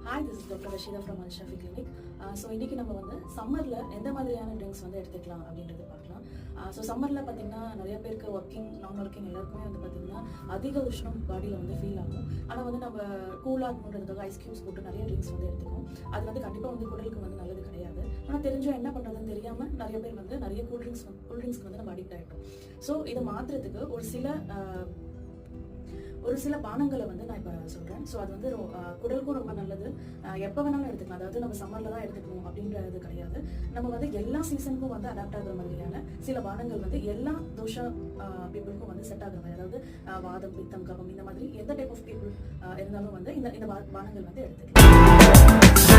Hi, this is Dr. Rashida from Al Shafi Clinic. So இன்றைக்கி நம்ம வந்து சம்மரில் எந்த மாதிரியான ட்ரிங்க்ஸ் வந்து எடுத்துக்கலாம் அப்படின்றது பார்க்கலாம். ஸோ சம்மரில் பார்த்திங்கன்னா நிறைய பேருக்கு நான் ஒர்க்கிங் எல்லாருக்குமே வந்து பார்த்திங்கன்னா அதிக உஷ்ணம் பாடியில் வந்து ஃபீல் ஆகும். ஆனால் வந்து நம்ம கூலாக இருக்கணுன்றதுக்காக ஐஸ் க்யூப்ஸ் போட்டு நிறைய ட்ரிங்க்ஸ் வந்து எடுத்துக்கோம். அது வந்து கண்டிப்பாக வந்து குடலுக்கு வந்து நல்லது கிடையாது. ஆனால் தெரிஞ்சும் என்ன பண்ணுறதுன்னு தெரியாமல் நிறைய பேர் வந்து நிறைய கூல்ட்ரிங்க்ஸ்க்கு வந்து நம்ம அடிக்ட் ஆகிட்டோம். ஸோ இதை மாற்றுறதுக்கு ஒரு சில பானங்களை வந்து நான் இப்போ சொல்கிறேன். ஸோ அது வந்து குடலுக்கும் ரொம்ப நல்லது. எப்போ வேணாலும் எடுத்துக்கலாம். அதாவது நம்ம சம்மரில் தான் எடுத்துக்கணும் அப்படின்றது கிடையாது. நம்ம வந்து எல்லா சீசனுக்கும் வந்து அடாப்ட் ஆகிற மாதிரியான சில பானங்கள் வந்து எல்லா தோஷா பீப்புளுக்கும் வந்து செட் ஆகிற மாதிரி, அதாவது வாதம், பித்தம், கபம் இந்த மாதிரி எந்த டைப் ஆஃப் பீப்புள் இருந்தாலும் வந்து இந்த பானங்கள் வந்து எடுத்துக்கலாம்.